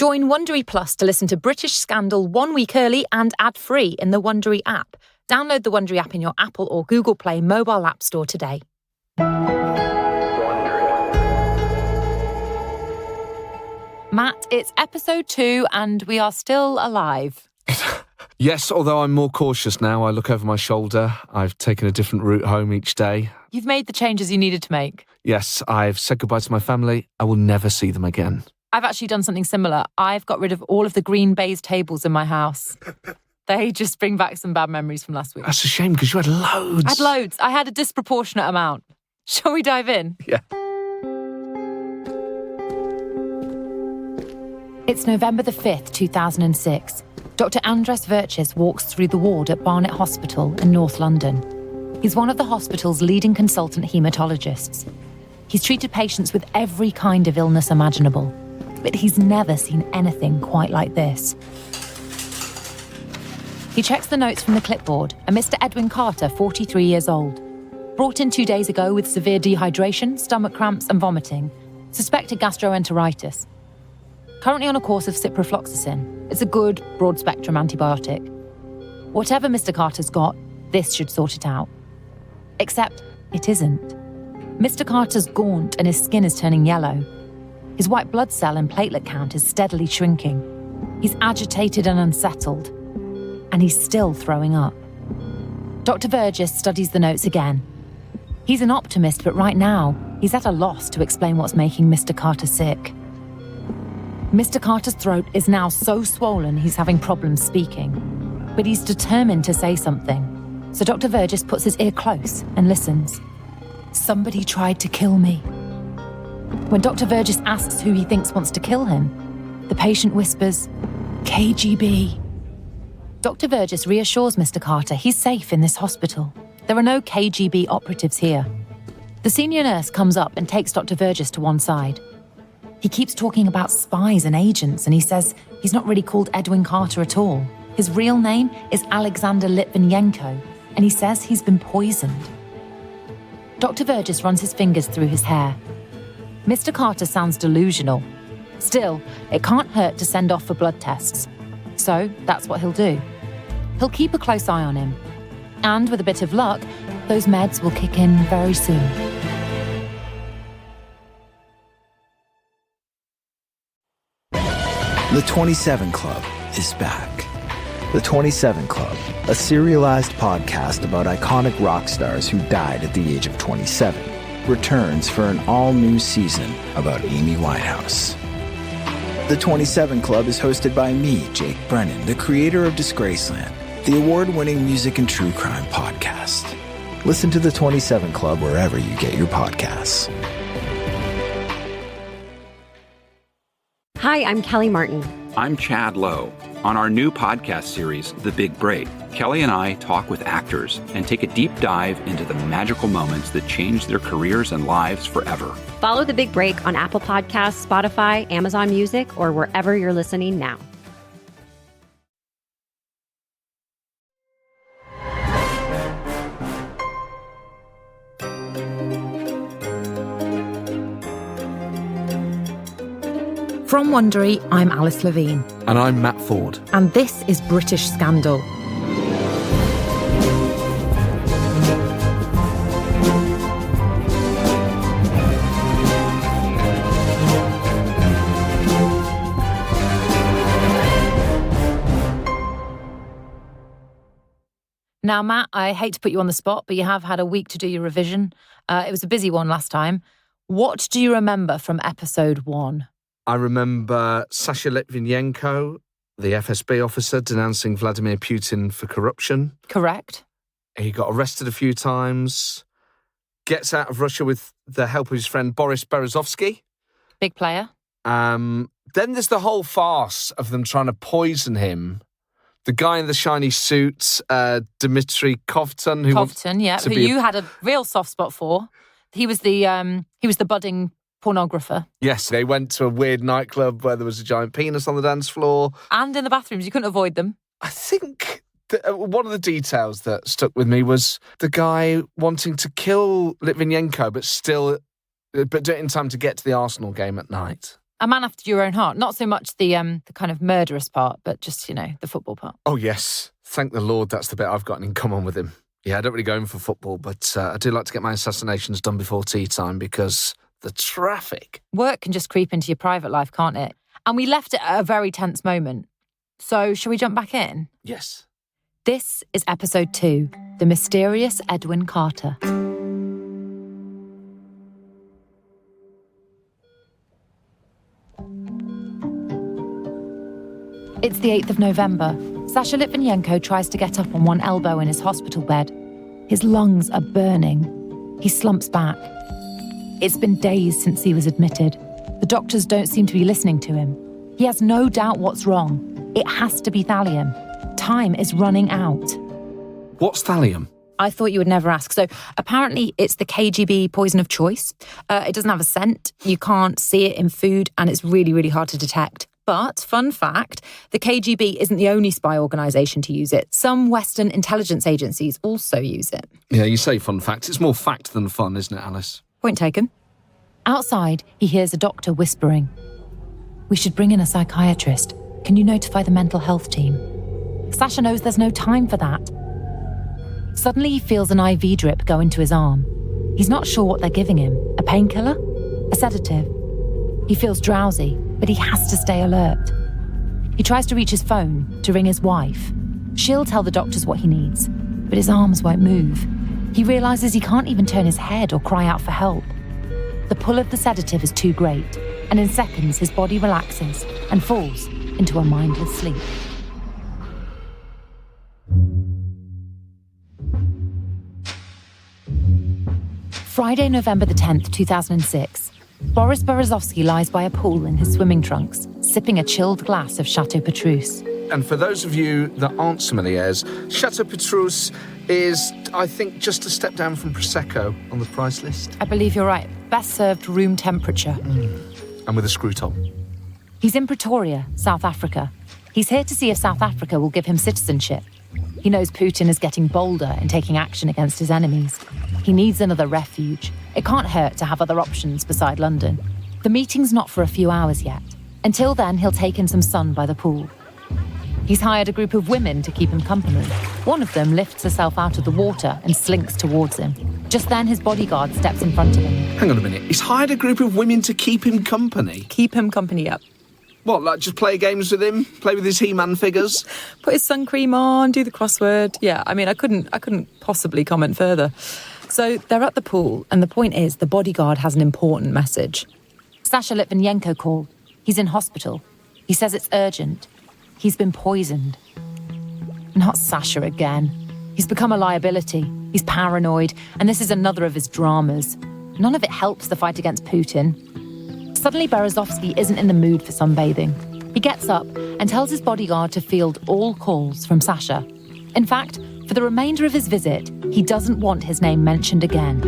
Join Wondery Plus to listen to British Scandal 1 week early and ad-free in the Wondery app. Download the Wondery app in your Apple or Google Play mobile app store today. Matt, it's episode 2 and we are still alive. Yes, although I'm more cautious now. I look over my shoulder. I've taken a different route home each day. You've made the changes you needed to make. Yes, I've said goodbye to my family. I will never see them again. I've actually done something similar. I've got rid of all of the green baize tables in my house. They just bring back some bad memories from last week. That's a shame because you had loads. I had loads. I had a disproportionate amount. Shall we dive in? Yeah. It's November the 5th, 2006. Dr. Andres Verches walks through the ward at Barnet Hospital in North London. He's one of the hospital's leading consultant haematologists. He's treated patients with every kind of illness imaginable, but he's never seen anything quite like this. He checks the notes from the clipboard, and Mr. Edwin Carter, 43 years old, brought in 2 days ago with severe dehydration, stomach cramps and vomiting, suspected gastroenteritis. Currently on a course of ciprofloxacin. It's a good, broad-spectrum antibiotic. Whatever Mr. Carter's got, this should sort it out. Except it isn't. Mr. Carter's gaunt and his skin is turning yellow. His white blood cell and platelet count is steadily shrinking. He's agitated and unsettled. And he's still throwing up. Dr. Verges studies the notes again. He's an optimist, but right now, he's at a loss to explain what's making Mr. Carter sick. Mr. Carter's throat is now so swollen he's having problems speaking. But he's determined to say something. So Dr. Verges puts his ear close and listens. Somebody tried to kill me. When Dr. Verges asks who he thinks wants to kill him, the patient whispers, KGB. Dr. Verges reassures Mr. Carter he's safe in this hospital. There are no KGB operatives here. The senior nurse comes up and takes Dr. Verges to one side. He keeps talking about spies and agents, and he says he's not really called Edwin Carter at all. His real name is Alexander Litvinenko, and he says he's been poisoned. Dr. Verges runs his fingers through his hair. Mr. Carter sounds delusional. Still, it can't hurt to send off for blood tests. So that's what he'll do. He'll keep a close eye on him. And with a bit of luck, those meds will kick in very soon. The 27 Club is back. The 27 Club, a serialized podcast about iconic rock stars who died at the age of 27, returns for an all-new season about Amy Winehouse. The 27 Club is hosted by me, Jake Brennan, the creator of Disgraceland, the award-winning music and true crime podcast. Listen to The 27 Club wherever you get your podcasts. Hi, I'm Kelly Martin. I'm Chad Lowe. On our new podcast series, The Big Break, Kelly and I talk with actors and take a deep dive into the magical moments that change their careers and lives forever. Follow The Big Break on Apple Podcasts, Spotify, Amazon Music, or wherever you're listening now. From Wondery, I'm Alice Levine. And I'm Matt Ford. And this is British Scandal. Now, Matt, I hate to put you on the spot, but you have had a week to do your revision. It was a busy one last time. What do you remember from episode 1? I remember Sasha Litvinenko, the FSB officer, denouncing Vladimir Putin for corruption. Correct. He got arrested a few times, gets out of Russia with the help of his friend Boris Berezovsky. Big player. Then there's the whole farce of them trying to poison him. The guy in the shiny suit, Dmitry Kovtun, who you had a real soft spot for. He was the budding pornographer. Yes, they went to a weird nightclub where there was a giant penis on the dance floor. And in the bathrooms, you couldn't avoid them. I think one of the details that stuck with me was the guy wanting to kill Litvinenko, but do it in time to get to the Arsenal game at night. A man after your own heart. Not so much the kind of murderous part, but just, the football part. Oh, yes. Thank the Lord that's the bit I've got in common with him. Yeah, I don't really go in for football, but I do like to get my assassinations done before tea time because the traffic. Work can just creep into your private life, can't it? And we left it at a very tense moment. So, shall we jump back in? Yes. This is episode 2, The Mysterious Edwin Carter. It's the 8th of November. Sasha Litvinenko tries to get up on one elbow in his hospital bed. His lungs are burning. He slumps back. It's been days since he was admitted. The doctors don't seem to be listening to him. He has no doubt what's wrong. It has to be thallium. Time is running out. What's thallium? I thought you would never ask. So apparently it's the KGB poison of choice. It doesn't have a scent. You can't see it in food, and it's really, really hard to detect. But, fun fact, the KGB isn't the only spy organisation to use it. Some Western intelligence agencies also use it. Yeah, you say fun fact. It's more fact than fun, isn't it, Alice? Point taken. Outside, he hears a doctor whispering. We should bring in a psychiatrist. Can you notify the mental health team? Sasha knows there's no time for that. Suddenly, he feels an IV drip go into his arm. He's not sure what they're giving him. A painkiller? A sedative? He feels drowsy, but he has to stay alert. He tries to reach his phone to ring his wife. She'll tell the doctors what he needs, but his arms won't move. He realises he can't even turn his head or cry out for help. The pull of the sedative is too great, and in seconds his body relaxes and falls into a mindless sleep. Friday, November the 10th, 2006. Boris Berezovsky lies by a pool in his swimming trunks, sipping a chilled glass of Chateau Petrus. And for those of you that aren't sommeliers, Chateau Petrus is, I think, just a step down from Prosecco on the price list. I believe you're right. Best served room temperature. And with a screw top. He's in Pretoria, South Africa. He's here to see if South Africa will give him citizenship. He knows Putin is getting bolder in taking action against his enemies. He needs another refuge. It can't hurt to have other options beside London. The meeting's not for a few hours yet. Until then, he'll take in some sun by the pool. He's hired a group of women to keep him company. One of them lifts herself out of the water and slinks towards him. Just then, his bodyguard steps in front of him. Hang on a minute. He's hired a group of women to keep him company? Keep him company up. What, like just play games with him? Play with his He-Man figures? Put his sun cream on, do the crossword. Yeah, I mean, I couldn't possibly comment further. So they're at the pool, and the point is the bodyguard has an important message. Sasha Litvinenko called. He's in hospital. He says it's urgent. He's been poisoned. Not Sasha again. He's become a liability. He's paranoid, and this is another of his dramas. None of it helps the fight against Putin. Suddenly, Berezovsky isn't in the mood for sunbathing. He gets up and tells his bodyguard to field all calls from Sasha. In fact, for the remainder of his visit, he doesn't want his name mentioned again.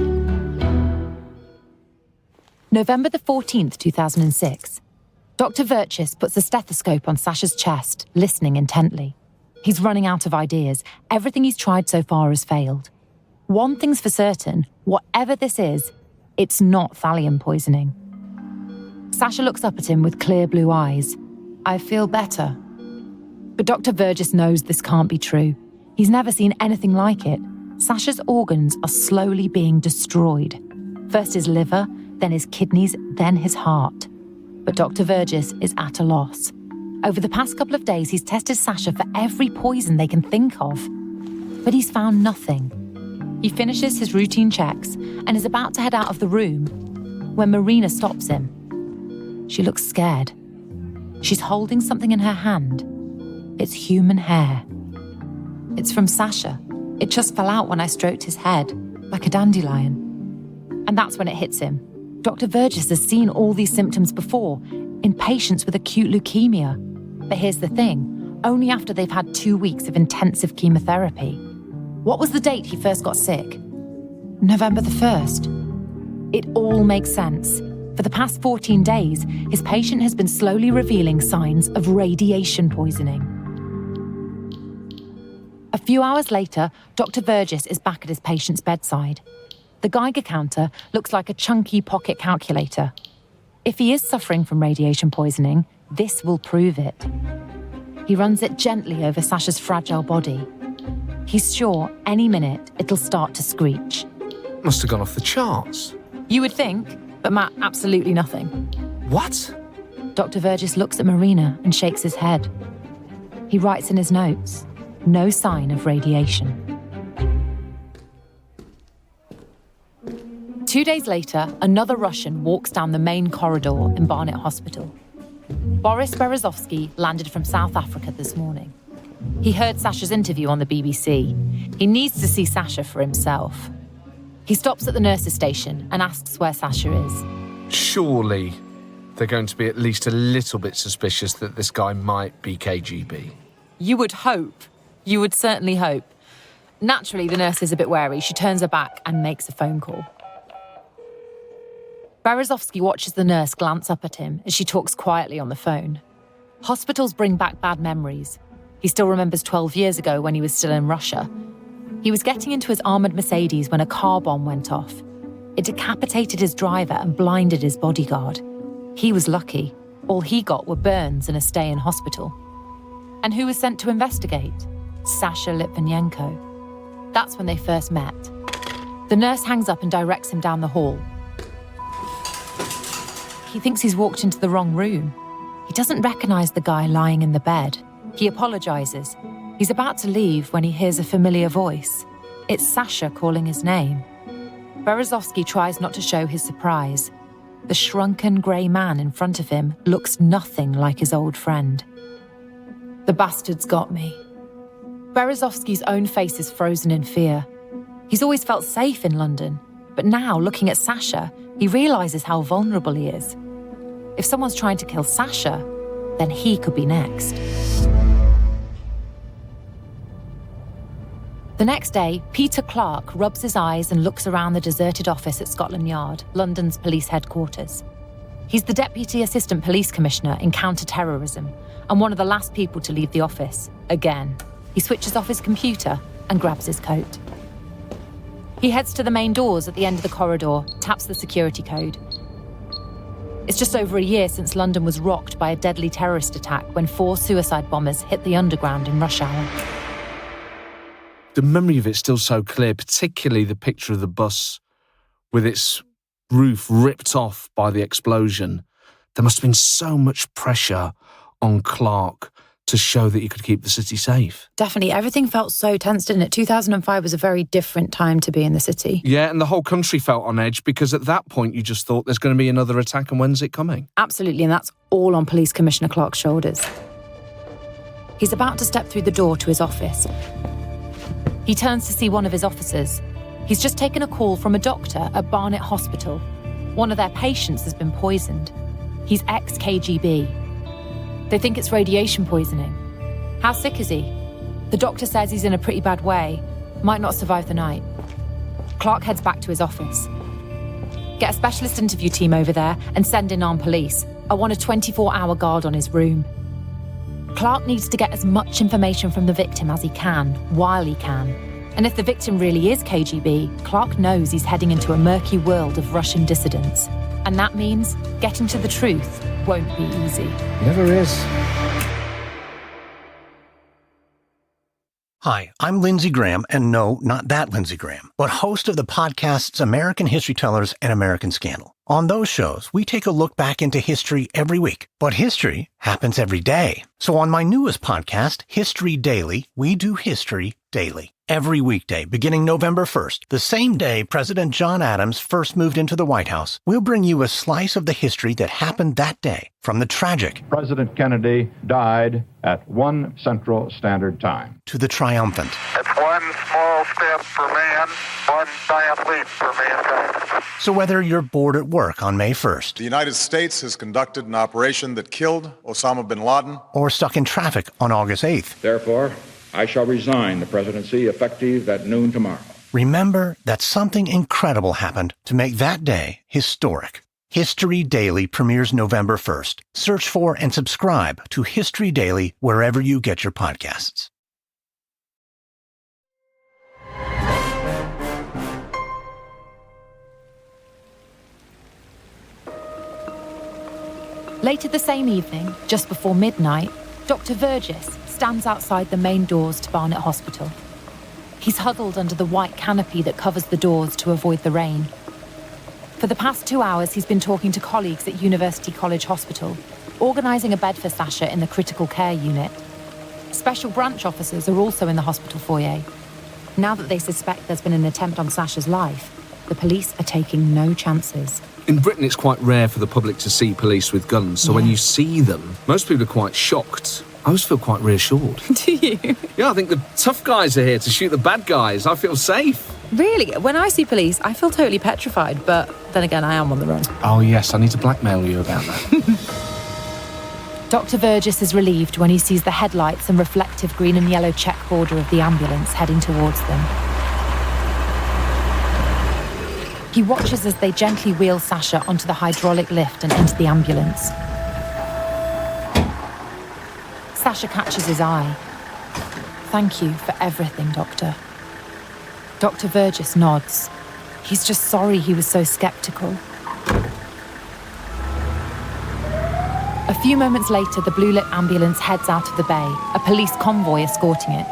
November the 14th, 2006. Dr. Verchis puts a stethoscope on Sasha's chest, listening intently. He's running out of ideas. Everything he's tried so far has failed. One thing's for certain, whatever this is, it's not thallium poisoning. Sasha looks up at him with clear blue eyes. I feel better. But Dr. Verchis knows this can't be true. He's never seen anything like it. Sasha's organs are slowly being destroyed. First his liver, then his kidneys, then his heart. But Dr. Verchis is at a loss. Over the past couple of days, he's tested Sasha for every poison they can think of. But he's found nothing. He finishes his routine checks and is about to head out of the room when Marina stops him. She looks scared. She's holding something in her hand. It's human hair. It's from Sasha. It just fell out when I stroked his head, like a dandelion. And that's when it hits him. Dr. Verchis has seen all these symptoms before, in patients with acute leukemia. But here's the thing, only after they've had 2 weeks of intensive chemotherapy. What was the date he first got sick? November the 1st. It all makes sense. For the past 14 days, his patient has been slowly revealing signs of radiation poisoning. A few hours later, Dr. Verchis is back at his patient's bedside. The Geiger counter looks like a chunky pocket calculator. If he is suffering from radiation poisoning, this will prove it. He runs it gently over Sasha's fragile body. He's sure any minute it'll start to screech. Must have gone off the charts. You would think, but Matt, absolutely nothing. What? Dr. Vergis looks at Marina and shakes his head. He writes in his notes, no sign of radiation. 2 days later, another Russian walks down the main corridor in Barnet Hospital. Boris Berezovsky landed from South Africa this morning. He heard Sasha's interview on the BBC. He needs to see Sasha for himself. He stops at the nurse's station and asks where Sasha is. Surely they're going to be at least a little bit suspicious that this guy might be KGB. You would hope. You would certainly hope. Naturally, the nurse is a bit wary. She turns her back and makes a phone call. Berezovsky watches the nurse glance up at him as she talks quietly on the phone. Hospitals bring back bad memories. He still remembers 12 years ago when he was still in Russia. He was getting into his armoured Mercedes when a car bomb went off. It decapitated his driver and blinded his bodyguard. He was lucky. All he got were burns and a stay in hospital. And who was sent to investigate? Sasha Litvinenko. That's when they first met. The nurse hangs up and directs him down the hall. He thinks he's walked into the wrong room. He doesn't recognise the guy lying in the bed. He apologises. He's about to leave when he hears a familiar voice. It's Sasha calling his name. Berezovsky tries not to show his surprise. The shrunken grey man in front of him looks nothing like his old friend. The bastard's got me. Berezovsky's own face is frozen in fear. He's always felt safe in London, but now, looking at Sasha, he realises how vulnerable he is. If someone's trying to kill Sasha, then he could be next. The next day, Peter Clark rubs his eyes and looks around the deserted office at Scotland Yard, London's police headquarters. He's the Deputy Assistant Police Commissioner in counter-terrorism and one of the last people to leave the office, again. He switches off his computer and grabs his coat. He heads to the main doors at the end of the corridor, taps the security code. It's just over a year since London was rocked by a deadly terrorist attack when 4 suicide bombers hit the underground in rush hour. The memory of it's still so clear, particularly the picture of the bus with its roof ripped off by the explosion. There must have been so much pressure on Clark to show that he could keep the city safe. Definitely. Everything felt so tense, didn't it? 2005 was a very different time to be in the city. Yeah, and the whole country felt on edge because at that point you just thought there's going to be another attack and when's it coming? Absolutely, and that's all on Police Commissioner Clark's shoulders. He's about to step through the door to his office. He turns to see one of his officers. He's just taken a call from a doctor at Barnet Hospital. One of their patients has been poisoned. He's ex-KGB. They think it's radiation poisoning. How sick is he? The doctor says he's in a pretty bad way. Might not survive the night. Clark heads back to his office. Get a specialist interview team over there and send in armed police. I want a 24-hour guard on his room. Clark needs to get as much information from the victim as he can, while he can. And if the victim really is KGB, Clark knows he's heading into a murky world of Russian dissidents. And that means getting to the truth won't be easy. Never is. Hi, I'm Lindsey Graham, and no, not that Lindsey Graham, but host of the podcasts American History Tellers and American Scandal. On those shows, we take a look back into history every week, but history happens every day. So on my newest podcast, History Daily, we do history daily. Every weekday, beginning November 1st, the same day President John Adams first moved into the White House, we'll bring you a slice of the history that happened that day, from the tragic President Kennedy died at 1 Central Standard Time to the triumphant. It's one small step for man, one giant leap for mankind. So whether you're bored at work on May 1st, The United States has conducted an operation that killed Osama bin Laden, or stuck in traffic on August 8th, Therefore, I shall resign the presidency effective at noon tomorrow. remember that something incredible happened to make that day historic. History Daily premieres November 1st. Search for and subscribe to History Daily wherever you get your podcasts. Later the same evening, just before midnight, Dr. Vergis stands outside the main doors to Barnet Hospital. He's huddled under the white canopy that covers the doors to avoid the rain. For the past 2 hours, he's been talking to colleagues at University College Hospital, organising a bed for Sasha in the critical care unit. Special branch officers are also in the hospital foyer. Now that they suspect there's been an attempt on Sasha's life, the police are taking no chances. In Britain, it's quite rare for the public to see police with guns, so when you see them, most people are quite shocked. I always feel quite reassured. Do you? Yeah, I think the tough guys are here to shoot the bad guys. I feel safe. Really? When I see police, I feel totally petrified, but then again, I am on the run. Oh, yes, I need to blackmail you about that. Dr. Vergis is relieved when he sees the headlights and reflective green and yellow check border of the ambulance heading towards them. He watches as they gently wheel Sasha onto the hydraulic lift and into the ambulance. Sasha catches his eye. "Thank you for everything, Doctor." Dr. Vergis nods. He's just sorry he was so sceptical. A few moments later, the blue-lit ambulance heads out of the bay, a police convoy escorting it.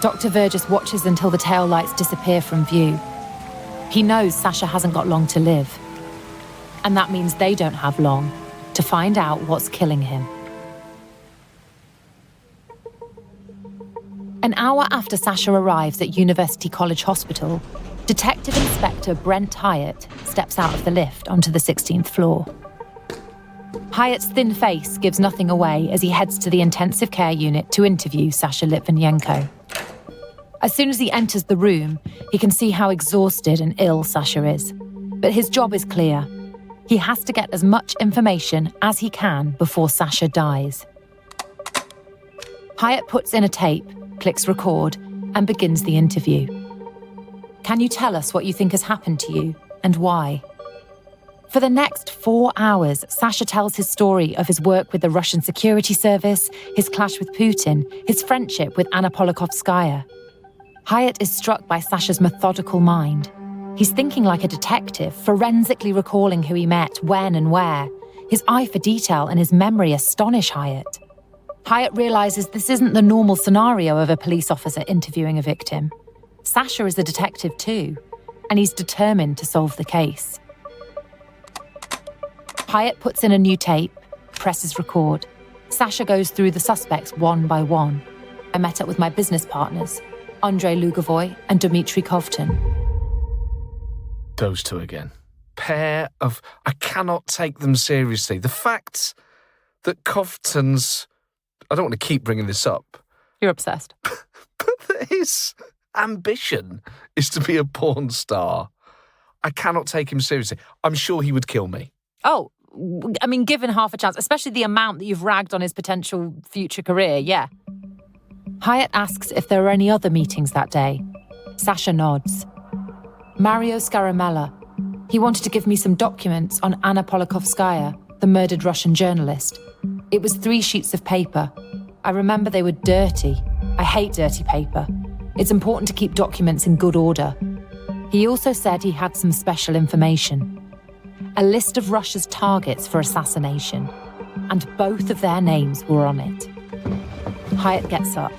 Dr. Vergis watches until the taillights disappear from view. He knows Sasha hasn't got long to live. And that means they don't have long to find out what's killing him. An hour after Sasha arrives at University College Hospital, Detective Inspector Brent Hyatt steps out of the lift onto the 16th floor. Hyatt's thin face gives nothing away as he heads to the intensive care unit to interview Sasha Litvinenko. As soon as he enters the room, he can see how exhausted and ill Sasha is. But his job is clear. He has to get as much information as he can before Sasha dies. Hyatt puts in a tape, clicks record, and begins the interview. "Can you tell us what you think has happened to you and why?" For the next 4 hours, Sasha tells his story of his work with the Russian security service, his clash with Putin, his friendship with Anna Politkovskaya. Hyatt is struck by Sasha's methodical mind. He's thinking like a detective, forensically recalling who he met, when and where. His eye for detail and his memory astonish Hyatt. Hyatt realises this isn't the normal scenario of a police officer interviewing a victim. Sasha is a detective too, and he's determined to solve the case. Hyatt puts in a new tape, presses record. Sasha goes through the suspects one by one. "I met up with my business partners, Andrei Lugovoy and Dmitry Kovtun." Those two again. Pair of... I cannot take them seriously. The fact that Kovtun's... I don't want to keep bringing this up. You're obsessed. But that his ambition is to be a porn star. I cannot take him seriously. I'm sure he would kill me. Oh, I mean, given half a chance, especially the amount that you've ragged on his potential future career, yeah. Hyatt asks if there were any other meetings that day. Sasha nods. Mario Scaramella. He wanted to give me some documents on Anna Politkovskaya, the murdered Russian journalist. It was 3 sheets of paper. I remember they were dirty. I hate dirty paper. It's important to keep documents in good order. He also said he had some special information. A list of Russia's targets for assassination, and both of their names were on it. Hyatt gets up.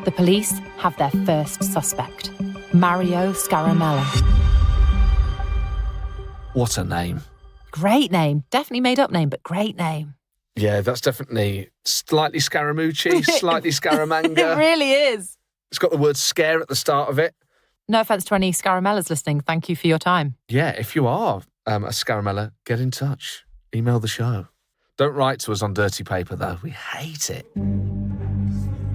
The police have their first suspect, Mario Scaramella. What a name. Great name. Definitely made up name, but great name. Yeah, that's definitely slightly Scaramucci, slightly Scaramanga. It really is. It's got the word scare at the start of it. No offence to any Scaramellas listening. Thank you for your time. Yeah, if you are a Scaramella, get in touch. Email the show. Don't write to us on dirty paper, though. We hate it.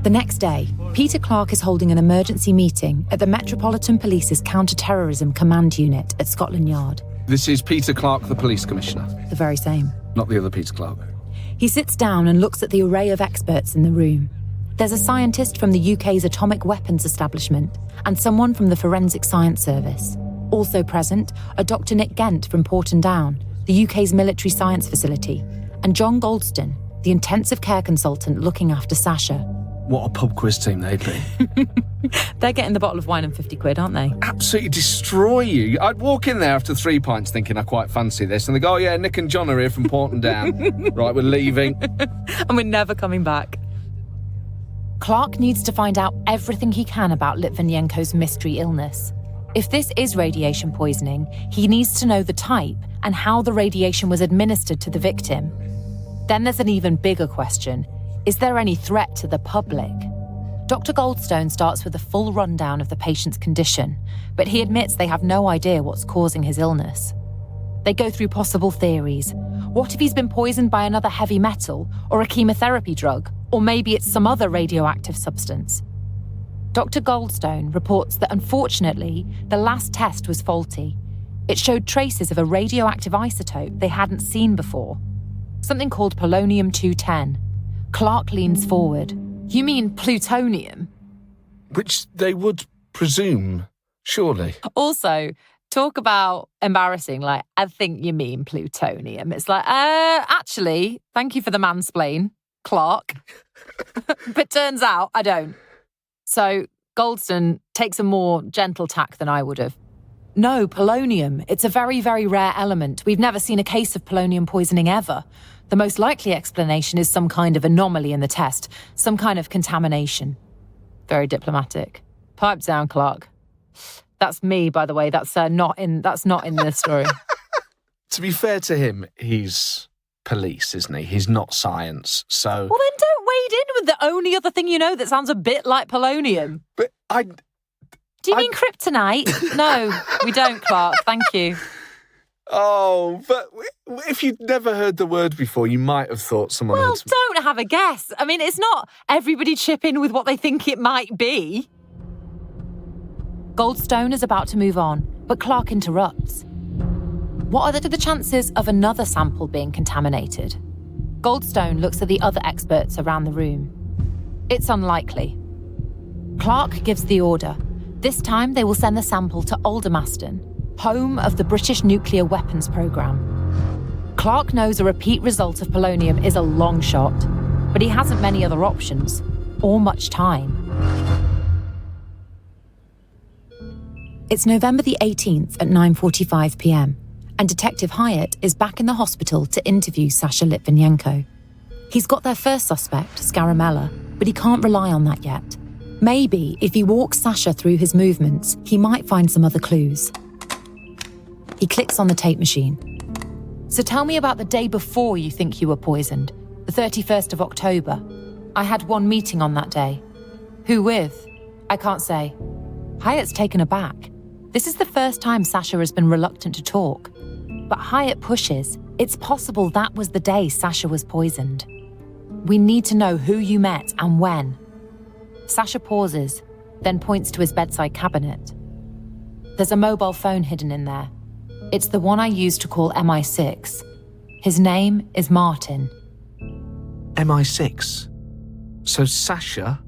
The next day, Peter Clarke is holding an emergency meeting at the Metropolitan Police's Counter-Terrorism Command Unit at Scotland Yard. This is Peter Clarke, the police commissioner. The very same. Not the other Peter Clarke. He sits down and looks at the array of experts in the room. There's a scientist from the UK's atomic weapons establishment and someone from the Forensic Science Service. Also present are Dr. Nick Gent from Porton Down, the UK's military science facility, and John Goldston, the intensive care consultant looking after Sasha. What a pub quiz team they'd be. They're getting the bottle of wine and 50 quid, aren't they? Absolutely destroy you. I'd walk in there after 3 pints thinking I quite fancy this, and they go, oh yeah, Nick and John are here from Porton Down. Right, we're leaving. And we're never coming back. Clark needs to find out everything he can about Litvinenko's mystery illness. If this is radiation poisoning, he needs to know the type and how the radiation was administered to the victim. Then there's an even bigger question. Is there any threat to the public? Dr. Goldstone starts with a full rundown of the patient's condition, but he admits they have no idea what's causing his illness. They go through possible theories. What if he's been poisoned by another heavy metal or a chemotherapy drug? Or maybe it's some other radioactive substance. Dr. Goldstone reports that unfortunately, the last test was faulty. It showed traces of a radioactive isotope they hadn't seen before. Something called polonium-210. Clark leans forward. You mean plutonium? Which they would presume, surely. Also, talk about embarrassing, like, I think you mean plutonium. It's like, actually, thank you for the mansplain, Clark. But turns out I don't. So Goldstone takes a more gentle tack than I would have. No, polonium. It's a very, very rare element. We've never seen a case of polonium poisoning ever. The most likely explanation is some kind of anomaly in the test, some kind of contamination. Very diplomatic. Pipe down, Clark. That's me, by the way. That's not in the story. To be fair to him, he's police, isn't he? He's not science, so... Well, then don't wade in with the only other thing you know that sounds a bit like polonium. But Do you mean kryptonite? No, we don't, Clark. Thank you. Oh, but if you'd never heard the word before, you might have thought someone Well, else... don't have a guess. I mean, it's not everybody chip in with what they think it might be. Goldstone is about to move on, but Clark interrupts. What are the chances of another sample being contaminated? Goldstone looks at the other experts around the room. It's unlikely. Clark gives the order. This time they will send the sample to Aldermaston, home of the British nuclear weapons programme. Clark knows a repeat result of polonium is a long shot, but he hasn't many other options, or much time. It's November the 18th at 9:45 p.m, and Detective Hyatt is back in the hospital to interview Sasha Litvinenko. He's got their first suspect, Scaramella, but he can't rely on that yet. Maybe if he walks Sasha through his movements, he might find some other clues. He clicks on the tape machine. So tell me about the day before you think you were poisoned, the 31st of October. I had one meeting on that day. Who with? I can't say. Hyatt's taken aback. This is the first time Sasha has been reluctant to talk. But Hyatt pushes. It's possible that was the day Sasha was poisoned. We need to know who you met and when. Sasha pauses, then points to his bedside cabinet. There's a mobile phone hidden in there. It's the one I used to call MI6. His name is Martin. MI6? So Sasha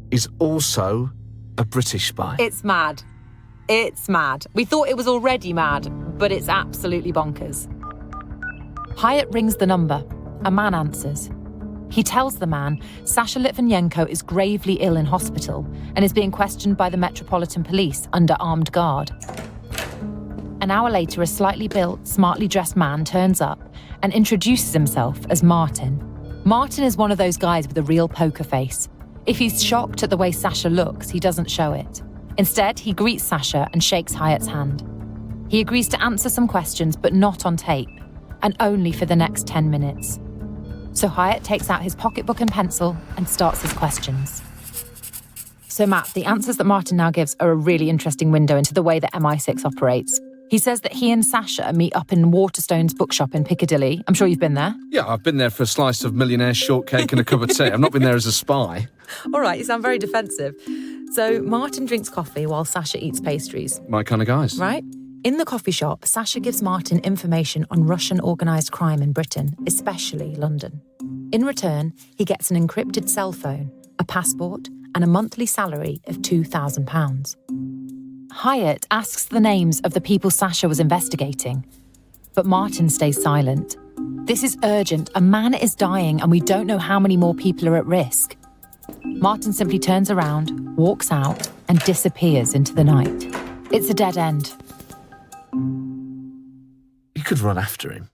is also a British spy? It's mad. It's mad. We thought it was already mad, but it's absolutely bonkers. Hyatt rings the number. A man answers. He tells the man Sasha Litvinenko is gravely ill in hospital and is being questioned by the Metropolitan Police under armed guard. An hour later, a slightly built, smartly dressed man turns up and introduces himself as Martin. Martin is one of those guys with a real poker face. If he's shocked at the way Sasha looks, he doesn't show it. Instead, he greets Sasha and shakes Hyatt's hand. He agrees to answer some questions, but not on tape, and only for the next 10 minutes. So Hyatt takes out his pocketbook and pencil and starts his questions. So Matt, the answers that Martin now gives are a really interesting window into the way that MI6 operates. He says that he and Sasha meet up in Waterstone's bookshop in Piccadilly. I'm sure you've been there. Yeah, I've been there for a slice of millionaire shortcake and a cup of tea. I've not been there as a spy. All right, you sound very defensive. So Martin drinks coffee while Sasha eats pastries. My kind of guys. Right? In the coffee shop, Sasha gives Martin information on Russian organised crime in Britain, especially London. In return, he gets an encrypted cell phone, a passport, and a monthly salary of £2,000. Hyatt asks the names of the people Sasha was investigating, but Martin stays silent. This is urgent. A man is dying and we don't know how many more people are at risk. Martin simply turns around, walks out, and disappears into the night. It's a dead end. You could run after him.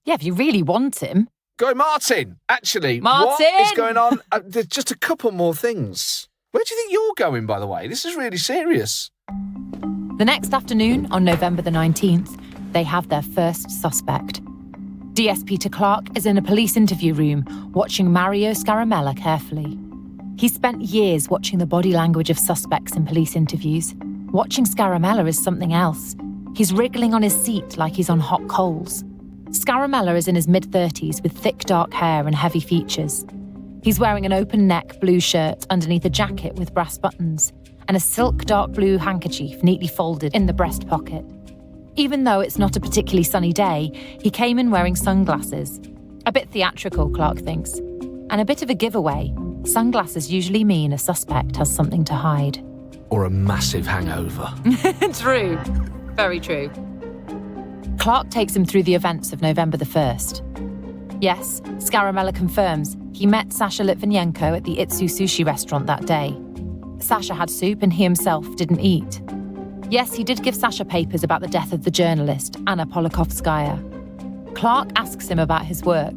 Yeah, if you really want him. Go, Martin! Actually, Martin! What is going on? There's just a couple more things. Where do you think you're going, by the way? This is really serious. The next afternoon, on November the 19th, they have their first suspect. DS Peter Clark is in a police interview room watching Mario Scaramella carefully. He spent years watching the body language of suspects in police interviews. Watching Scaramella is something else. He's wriggling on his seat like he's on hot coals. Scaramella is in his mid-30s with thick dark hair and heavy features. He's wearing an open-neck blue shirt underneath a jacket with brass buttons and a silk dark blue handkerchief neatly folded in the breast pocket. Even though it's not a particularly sunny day, he came in wearing sunglasses. A bit theatrical, Clark thinks. And a bit of a giveaway. Sunglasses usually mean a suspect has something to hide. Or a massive hangover. True. Very true. Clark takes him through the events of November the 1st. Yes, Scaramella confirms he met Sasha Litvinenko at the Itsu sushi restaurant that day. Sasha had soup and he himself didn't eat. Yes, he did give Sasha papers about the death of the journalist, Anna Polakhovskaya. Clark asks him about his work.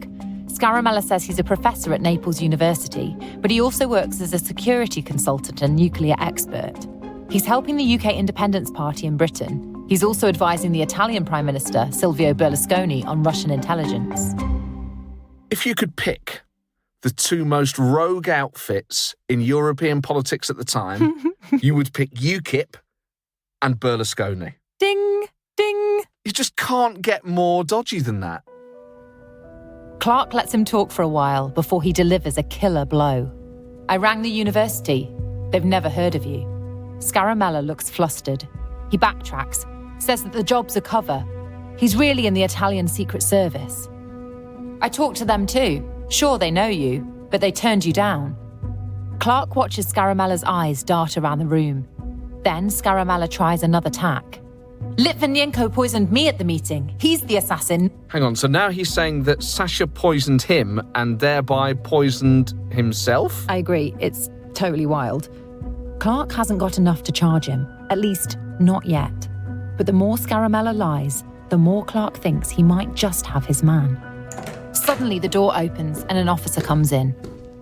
Scaramella says he's a professor at Naples University, but he also works as a security consultant and nuclear expert. He's helping the UK Independence Party in Britain. He's also advising the Italian Prime Minister, Silvio Berlusconi, on Russian intelligence. If you could pick the two most rogue outfits in European politics at the time, you would pick UKIP and Berlusconi. Ding, ding. You just can't get more dodgy than that. Clark lets him talk for a while before he delivers a killer blow. I rang the university. They've never heard of you. Scaramella looks flustered. He backtracks, says that the job's a cover. He's really in the Italian Secret Service. I talked to them too. Sure, they know you, but they turned you down. Clark watches Scaramella's eyes dart around the room. Then Scaramella tries another tack. Litvinenko poisoned me at the meeting. He's the assassin. Hang on, so now he's saying that Sasha poisoned him and thereby poisoned himself? I agree, it's totally wild. Clark hasn't got enough to charge him, at least not yet. But the more Scaramella lies, the more Clark thinks he might just have his man. Suddenly the door opens and an officer comes in.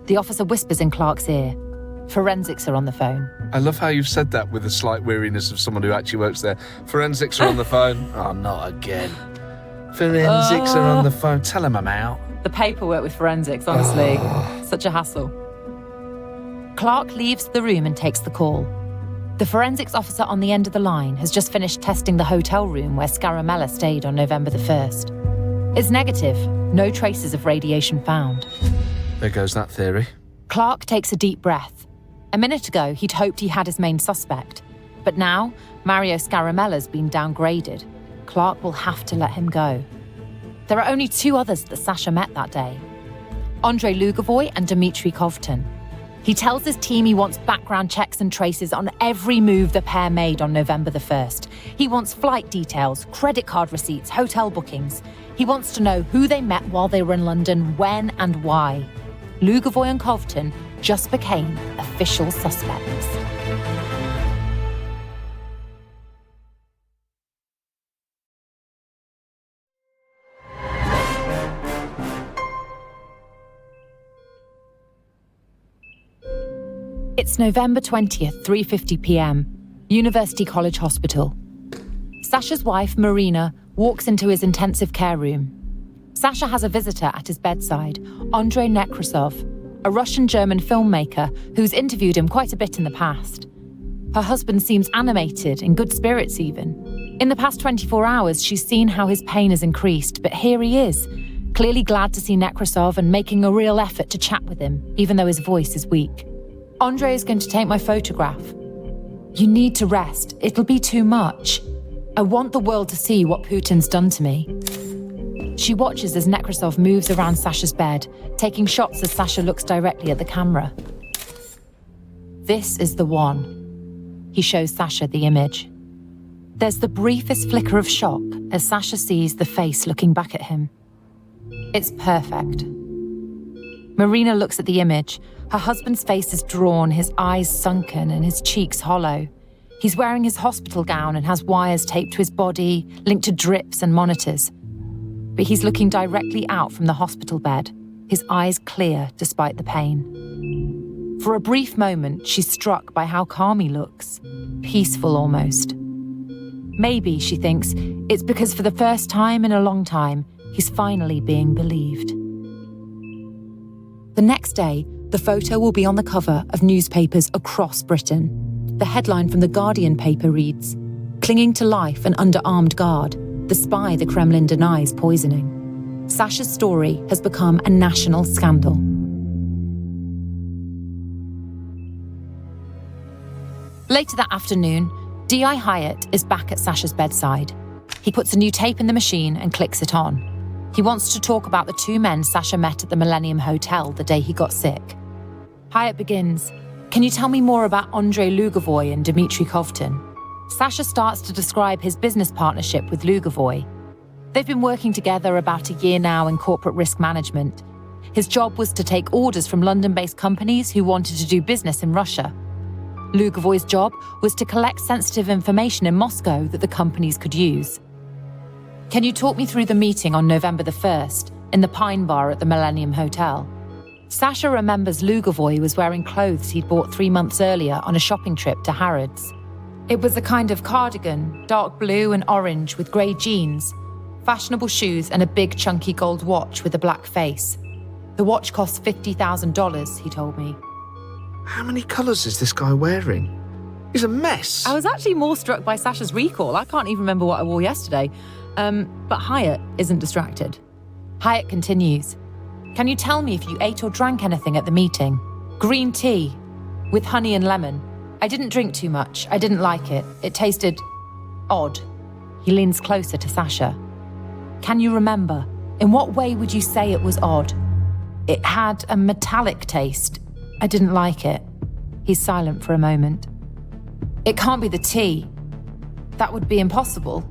The officer whispers in Clark's ear. Forensics are on the phone. I love how you've said that with a slight weariness of someone who actually works there. Forensics are on the phone. Oh, not again. Forensics are on the phone. Tell them I'm out. The paperwork with forensics, honestly. Such a hassle. Clark leaves the room and takes the call. The forensics officer on the end of the line has just finished testing the hotel room where Scaramella stayed on November the 1st. It's negative. No traces of radiation found. There goes that theory. Clark takes a deep breath. A minute ago, he'd hoped he had his main suspect. But now, Mario Scaramella's been downgraded. Clark will have to let him go. There are only two others that Sasha met that day. Andrei Lugovoy and Dmitry Kovtun. He tells his team he wants background checks and traces on every move the pair made on November the 1st. He wants flight details, credit card receipts, hotel bookings. He wants to know who they met while they were in London, when and why. Lugovoy and Kovtun just became official suspects. It's November 20th, 3:50 p.m, University College Hospital. Sasha's wife, Marina, walks into his intensive care room. Sasha has a visitor at his bedside, Andrei Nekrasov, a Russian-German filmmaker who's interviewed him quite a bit in the past. Her husband seems animated, in good spirits even. In the past 24 hours, she's seen how his pain has increased, but here he is, clearly glad to see Nekrasov and making a real effort to chat with him, even though his voice is weak. Andrei is going to take my photograph. You need to rest. It'll be too much. I want the world to see what Putin's done to me. She watches as Nekrasov moves around Sasha's bed, taking shots as Sasha looks directly at the camera. This is the one. He shows Sasha the image. There's the briefest flicker of shock as Sasha sees the face looking back at him. It's perfect. Marina looks at the image. Her husband's face is drawn, his eyes sunken and his cheeks hollow. He's wearing his hospital gown and has wires taped to his body, linked to drips and monitors. But he's looking directly out from the hospital bed, his eyes clear despite the pain. For a brief moment, she's struck by how calm he looks, peaceful almost. Maybe, she thinks, it's because for the first time in a long time, he's finally being believed. The next day, the photo will be on the cover of newspapers across Britain. The headline from the Guardian paper reads, "Clinging to life and under armed guard, the spy the Kremlin denies poisoning." Sasha's story has become a national scandal. Later that afternoon, D.I. Hyatt is back at Sasha's bedside. He puts a new tape in the machine and clicks it on. He wants to talk about the two men Sasha met at the Millennium Hotel the day he got sick. Hyatt begins, "Can you tell me more about Andrei Lugovoy and Dmitry Kovtun?" Sasha starts to describe his business partnership with Lugovoy. They've been working together about a year now in corporate risk management. His job was to take orders from London-based companies who wanted to do business in Russia. Lugovoy's job was to collect sensitive information in Moscow that the companies could use. "Can you talk me through the meeting on November the 1st in the Pine Bar at the Millennium Hotel?" Sasha remembers Lugovoy was wearing clothes he'd bought 3 months earlier on a shopping trip to Harrods. It was a kind of cardigan, dark blue and orange with grey jeans, fashionable shoes and a big chunky gold watch with a black face. The watch cost $50,000, he told me. How many colours is this guy wearing? He's a mess. I was actually more struck by Sasha's recall. I can't even remember what I wore yesterday. But Hyatt isn't distracted. Hyatt continues. "Can you tell me if you ate or drank anything at the meeting?" "Green tea with honey and lemon. I didn't drink too much. I didn't like it. It tasted odd." He leans closer to Sasha. "Can you remember? In what way would you say it was odd?" "It had a metallic taste. I didn't like it." He's silent for a moment. "It can't be the tea. That would be impossible."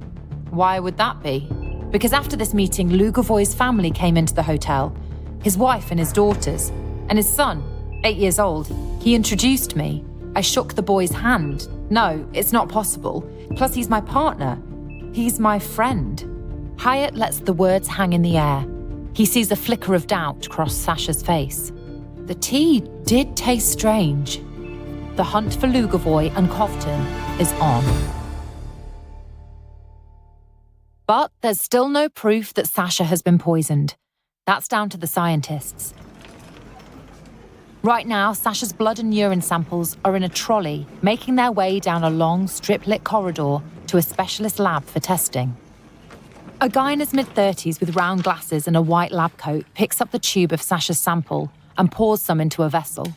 "Why would that be?" "Because after this meeting, Lugovoy's family came into the hotel, his wife and his daughters, and his son, 8 years old. He introduced me. I shook the boy's hand. No, it's not possible. Plus, he's my partner. He's my friend." Hyatt lets the words hang in the air. He sees a flicker of doubt cross Sasha's face. The tea did taste strange. The hunt for Lugovoy and Kovtun is on. But there's still no proof that Sasha has been poisoned. That's down to the scientists. Right now, Sasha's blood and urine samples are in a trolley, making their way down a long, strip-lit corridor to a specialist lab for testing. A guy in his mid-30s with round glasses and a white lab coat picks up the tube of Sasha's sample and pours some into a vessel.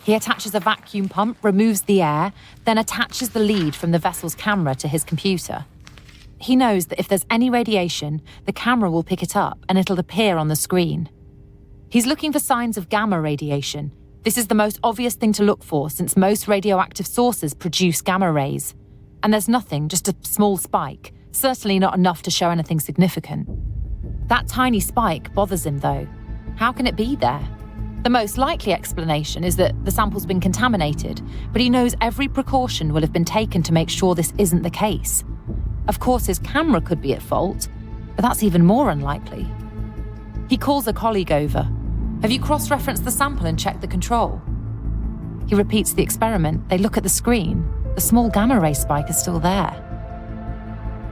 He attaches a vacuum pump, removes the air, then attaches the lead from the vessel's camera to his computer. He knows that if there's any radiation, the camera will pick it up and it'll appear on the screen. He's looking for signs of gamma radiation. This is the most obvious thing to look for since most radioactive sources produce gamma rays. And there's nothing, just a small spike, certainly not enough to show anything significant. That tiny spike bothers him though. How can it be there? The most likely explanation is that the sample's been contaminated, but he knows every precaution will have been taken to make sure this isn't the case. Of course, his camera could be at fault, but that's even more unlikely. He calls a colleague over. "Have you cross-referenced the sample and checked the control?" He repeats the experiment. They look at the screen. The small gamma ray spike is still there.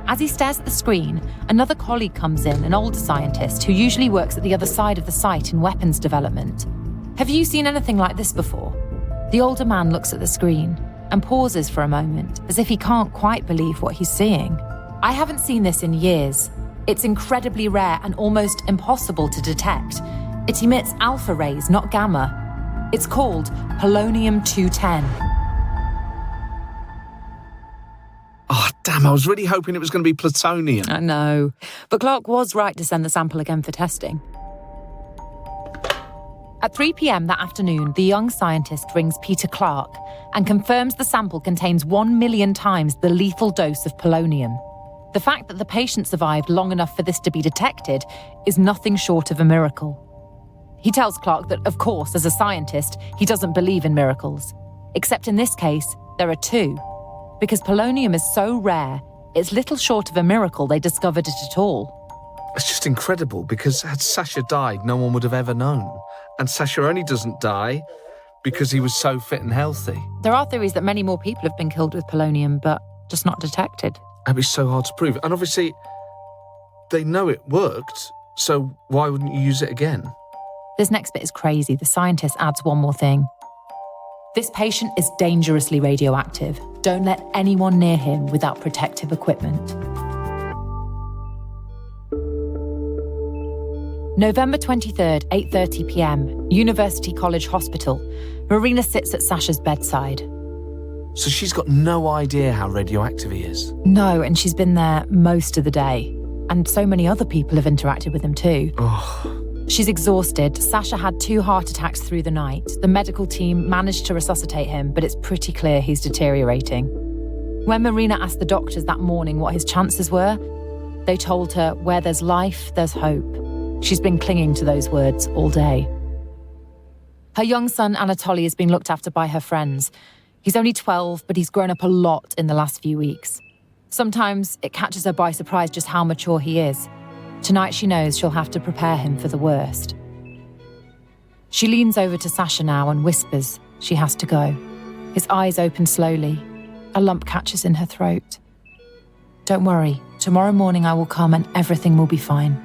As he stares at the screen, another colleague comes in, an older scientist who usually works at the other side of the site in weapons development. "Have you seen anything like this before?" The older man looks at the screen and pauses for a moment, as if he can't quite believe what he's seeing. "I haven't seen this in years. It's incredibly rare and almost impossible to detect. It emits alpha rays, not gamma. It's called polonium-210. Oh, damn, I was really hoping it was going to be plutonium. I know, but Clark was right to send the sample again for testing. At 3 p.m. that afternoon, the young scientist rings Peter Clark and confirms the sample contains 1 million times the lethal dose of polonium. The fact that the patient survived long enough for this to be detected is nothing short of a miracle. He tells Clark that, of course, as a scientist, he doesn't believe in miracles. Except in this case, there are two. Because polonium is so rare, it's little short of a miracle they discovered it at all. It's just incredible, because had Sasha died, no one would have ever known. And Sasha only doesn't die because he was so fit and healthy. There are theories that many more people have been killed with polonium, but just not detected. It'd be so hard to prove. And obviously, they know it worked, so why wouldn't you use it again? This next bit is crazy. The scientist adds one more thing. This patient is dangerously radioactive. Don't let anyone near him without protective equipment. November 23rd, 8:30 p.m, University College Hospital. Marina sits at Sasha's bedside. So she's got no idea how radioactive he is? No, and she's been there most of the day. And so many other people have interacted with him too. She's exhausted. Sasha had 2 heart attacks through the night. The medical team managed to resuscitate him, but it's pretty clear he's deteriorating. When Marina asked the doctors that morning what his chances were, they told her, where there's life, there's hope. She's been clinging to those words all day. Her young son, Anatoly, is being looked after by her friends. He's only 12, but he's grown up a lot in the last few weeks. Sometimes it catches her by surprise just how mature he is. Tonight she knows she'll have to prepare him for the worst. She leans over to Sasha now and whispers she has to go. His eyes open slowly. A lump catches in her throat. Don't worry, tomorrow morning I will come and everything will be fine.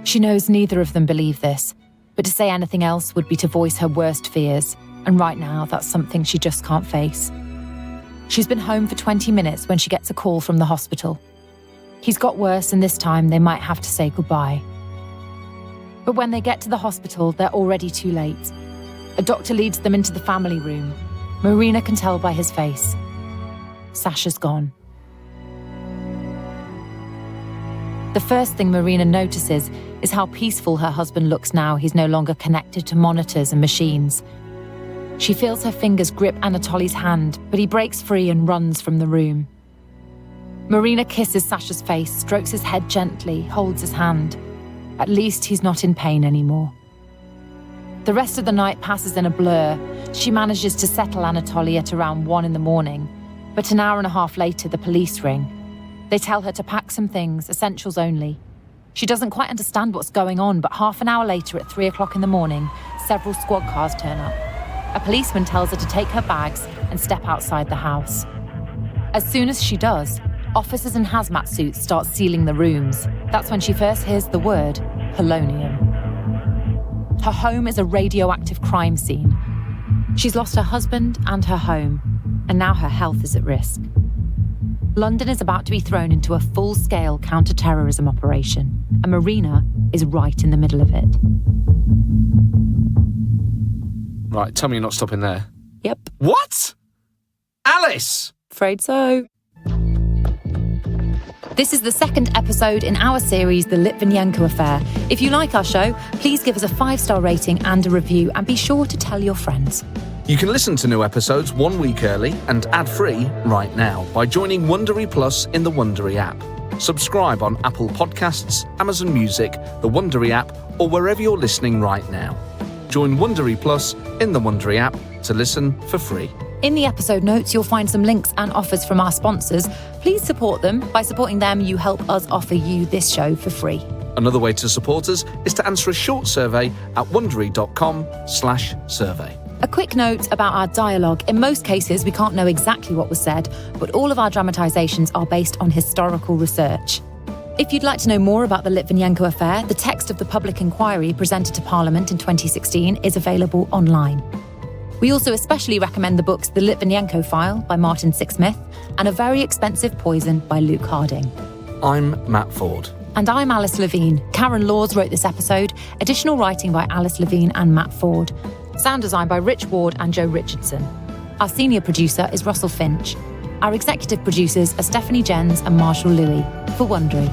She knows neither of them believe this, but to say anything else would be to voice her worst fears, and right now that's something she just can't face. She's been home for 20 minutes when she gets a call from the hospital. He's got worse, and this time they might have to say goodbye. But when they get to the hospital, they're already too late. A doctor leads them into the family room. Marina can tell by his face. Sasha's gone. The first thing Marina notices is how peaceful her husband looks now he's no longer connected to monitors and machines. She feels her fingers grip Anatoly's hand, but he breaks free and runs from the room. Marina kisses Sasha's face, strokes his head gently, holds his hand. At least he's not in pain anymore. The rest of the night passes in a blur. She manages to settle Anatoly at around 1 a.m, but an hour and a half later the police ring. They tell her to pack some things, essentials only. She doesn't quite understand what's going on, but half an hour later at 3 o'clock in the morning, several squad cars turn up. A policeman tells her to take her bags and step outside the house. As soon as she does, officers in hazmat suits start sealing the rooms. That's when she first hears the word polonium. Her home is a radioactive crime scene. She's lost her husband and her home, and now her health is at risk. London is about to be thrown into a full-scale counter-terrorism operation, and Marina is right in the middle of it. Right, tell me you're not stopping there. Yep. What? Alice! Afraid so. This is the second episode in our series, The Litvinenko Affair. If you like our show, please give us a 5-star rating and a review, and be sure to tell your friends. You can listen to new episodes 1 week early and ad-free right now by joining Wondery Plus in the Wondery app. Subscribe on Apple Podcasts, Amazon Music, the Wondery app, or wherever you're listening right now. Join Wondery Plus in the Wondery app to listen for free. In the episode notes, you'll find some links and offers from our sponsors. Please support them. By supporting them, you help us offer you this show for free. Another way to support us is to answer a short survey at wondery.com/survey. A quick note about our dialogue. In most cases, we can't know exactly what was said, but all of our dramatisations are based on historical research. If you'd like to know more about the Litvinenko affair, the text of the public inquiry presented to Parliament in 2016 is available online. We also especially recommend the books The Litvinenko File by Martin Sixsmith and A Very Expensive Poison by Luke Harding. I'm Matt Ford. And I'm Alice Levine. Karen Laws wrote this episode. Additional writing by Alice Levine and Matt Ford. Sound design by Rich Ward and Joe Richardson. Our senior producer is Russell Finch. Our executive producers are Stephanie Jens and Marshall Louis for Wondery.